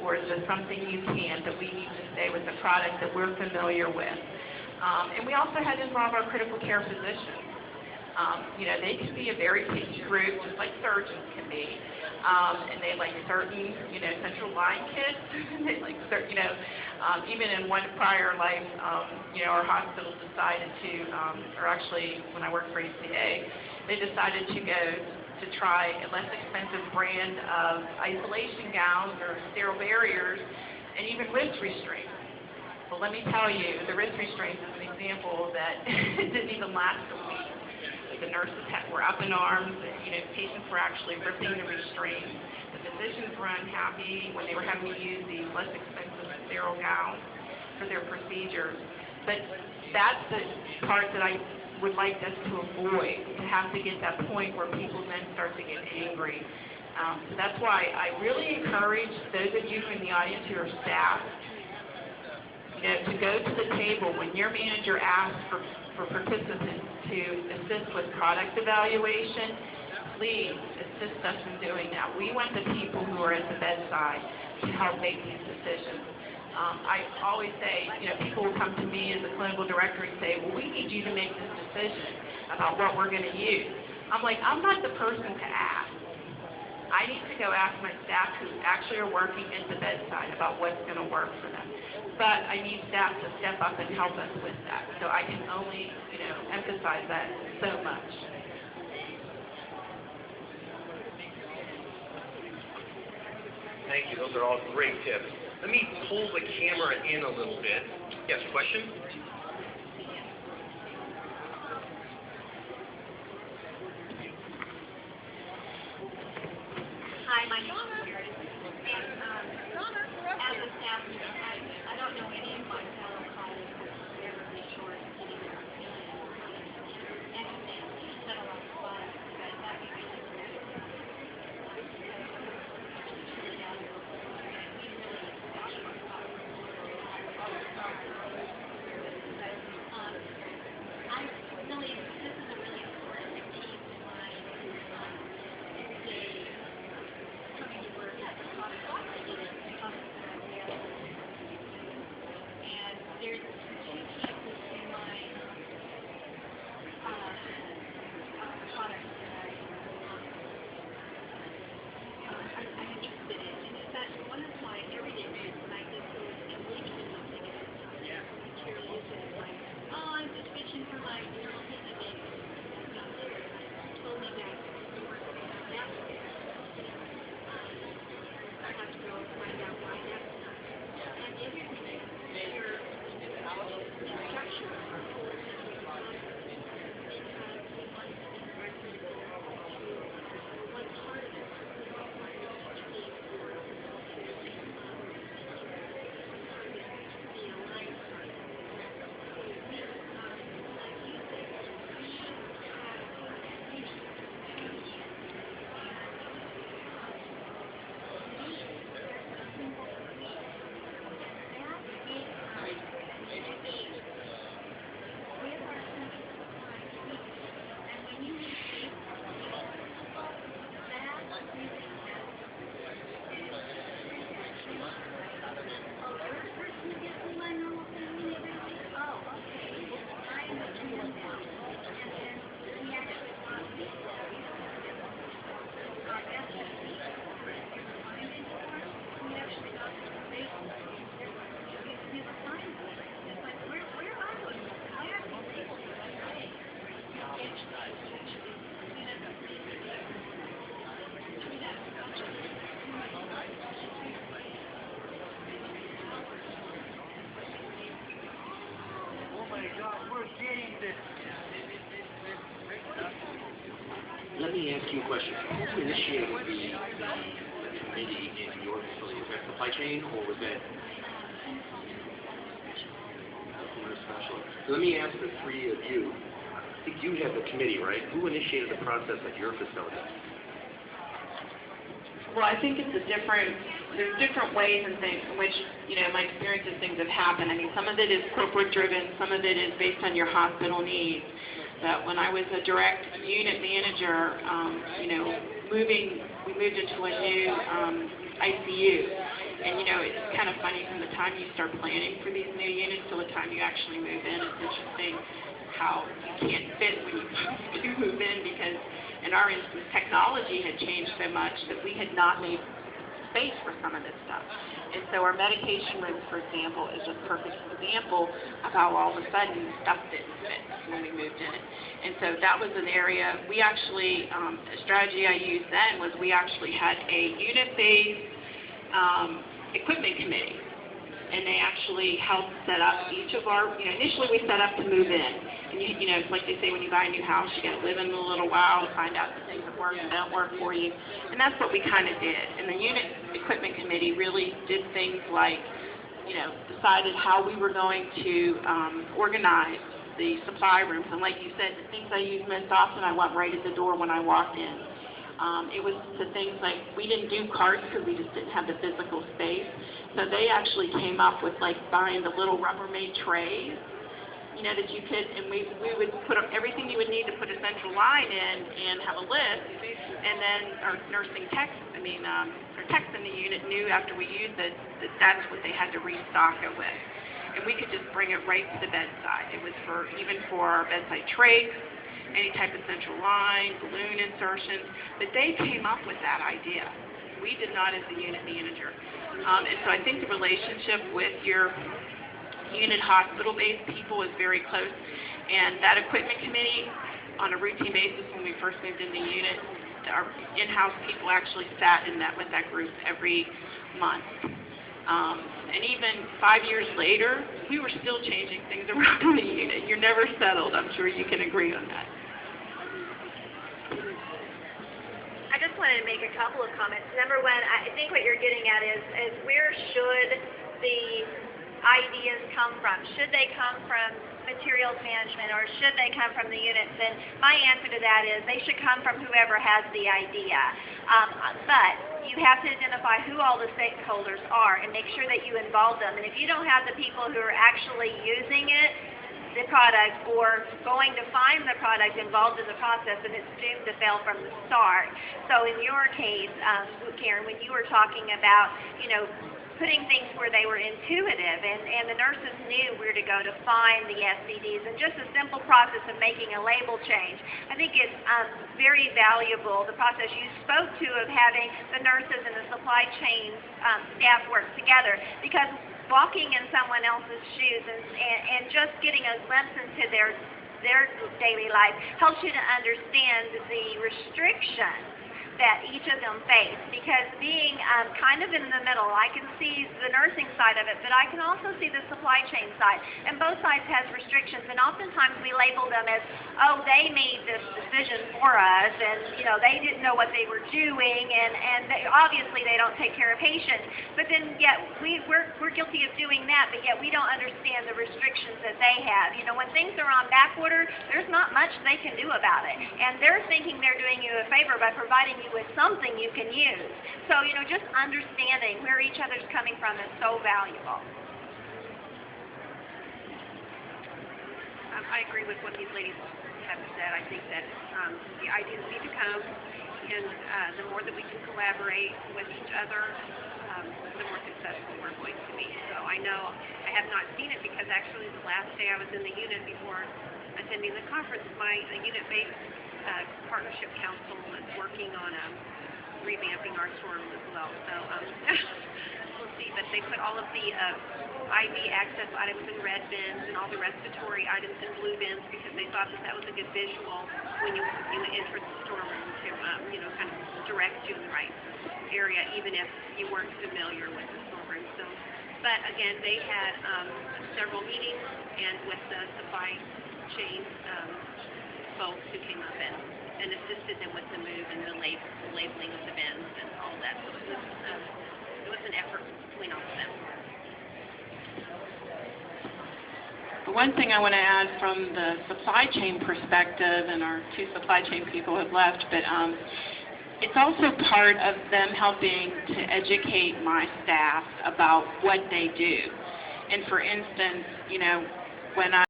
or is this something you can, that we need to stay with the product that we're familiar with? And we also had to involve our critical care physicians. They can be a very picky group, just like surgeons can be. And they like certain, central line kits. They like certain, even in one prior life, our hospital decided to, or actually when I worked for HCA, they decided to go to try a less expensive brand of isolation gowns or sterile barriers and even wrist restraints. Well, let me tell you, the wrist restraints is an example that didn't even last a week. The nurses were up in arms. Patients were actually ripping the restraints. The physicians were unhappy when they were having to use these less expensive sterile gowns for their procedures. But that's the part that I would like us to avoid, to have to get that point where people then start to get angry. So that's why I really encourage those of you in the audience who are staff, to go to the table when your manager asks for participants to assist with product evaluation. Please assist us in doing that. We want the people who are at the bedside to help make these decisions. I always say, people will come to me as a clinical director and say, well, we need you to make this decision about what we're going to use. I'm like, I'm not the person to ask. I need to go ask my staff who actually are working at the bedside about what's going to work for them. But I need staff to step up and help us with that. So I can only, emphasize that so much. Thank you. Those are all great tips. Let me pull the camera in a little bit. Yes, question? Hi, my daughter. And as a staff member, I don't know any of my fellow colleagues who are very short getting their opinion on anything. Set a lot of fun, but that'd be really great. This is a really important piece in my everyday coming to work as a product operator and there's two pieces in my products that I'm interested in, and is that one of my everyday things when I just go and look at something and it's material usage, like, oh, I'm just fishing for my internal kidney baby. It's not there. It's totally that the work that's there. I have to go find out why that's not there. And the other thing is your structure one part of it. Let me ask you a question. Who initiated the committee in your facility? Was that supply chain or was that special? Let me ask the three of you. I think you have the committee, right? Who initiated the process at your facility? Well, I think there's different ways and things in which, my experience and things have happened. I mean, some of it is corporate driven, some of it is based on your hospital needs. That when I was a direct unit manager, we moved into a new ICU. And, it's kind of funny from the time you start planning for these new units till the time you actually move in. It's interesting how you can't fit when you do move in because, in our instance, technology had changed so much that we had not made space for some of this stuff. And so our medication rooms, for example, is a perfect example of how all of a sudden stuff didn't fit when we moved in. And so that was an area, we actually, a strategy I used then was we actually had a unit-based equipment committee. And they actually helped set up each of our, initially we set up to move in. And it's like they say when you buy a new house, you got to live in it a little while to find out the things that work and don't work for you. And that's what we kind of did. And the unit equipment committee really did things like, decided how we were going to organize the supply rooms. And like you said, the things I used most often, I went right at the door when I walked in. It was the things like, we didn't do carts because we just didn't have the physical space. So they actually came up with like buying the little Rubbermaid trays, that you could, and we would put up everything you would need to put a central line in and have a list, and then our nursing techs, our techs in the unit knew after we used it that that's what they had to restock it with. And we could just bring it right to the bedside. It was even for our bedside trays, any type of central line, balloon insertions, but they came up with that idea. We did not as the unit manager. And so I think the relationship with your unit hospital-based people is very close. And that equipment committee, on a routine basis when we first moved in the unit, our in-house people actually sat and met with that group every month. And even 5 years later, we were still changing things around in the unit. You're never settled. I'm sure you can agree on that. I just wanted to make a couple of comments. Number one, I think what you're getting at is where should the ideas come from? Should they come from materials management or should they come from the units? And my answer to that is they should come from whoever has the idea. But you have to identify who all the stakeholders are and make sure that you involve them. And if you don't have the people who are actually using it, the product, or going to find the product involved in the process, and it's doomed to fail from the start. So in your case, Karen, when you were talking about, putting things where they were intuitive, and the nurses knew where to go to find the SCDs, and just a simple process of making a label change. I think it's very valuable, the process you spoke to of having the nurses and the supply chain staff work together, because walking in someone else's shoes and just getting a glimpse into their daily life helps you to understand the restrictions that each of them face, because being kind of in the middle, I can see the nursing side of it, but I can also see the supply chain side, and both sides has restrictions, and oftentimes we label them as, oh, they made this decision for us, and they didn't know what they were doing, and obviously they don't take care of patients, but then yet we're guilty of doing that, but yet we don't understand the restrictions that they have. When things are on back order, there's not much they can do about it, and they're thinking they're doing you a favor by providing you with something you can use. So, just understanding where each other's coming from is so valuable. I agree with what these ladies have said. I think that the ideas need to come, and the more that we can collaborate with each other, the more successful we're going to be. So I know I have not seen it because actually the last day I was in the unit before attending the conference, my unit-based partnership council is working on revamping our storeroom as well. So we'll see. But they put all of the IV access items in red bins and all the respiratory items in blue bins because they thought that was a good visual when you enter the storeroom to kind of direct you in the right area, even if you weren't familiar with the storeroom. So, but again, they had several meetings and with the supply chain folks who came up and assisted them with the move and the labeling of the bins and all that. So it was an effort between all of them. The one thing I want to add from the supply chain perspective, and our two supply chain people have left, but it's also part of them helping to educate my staff about what they do. And for instance, when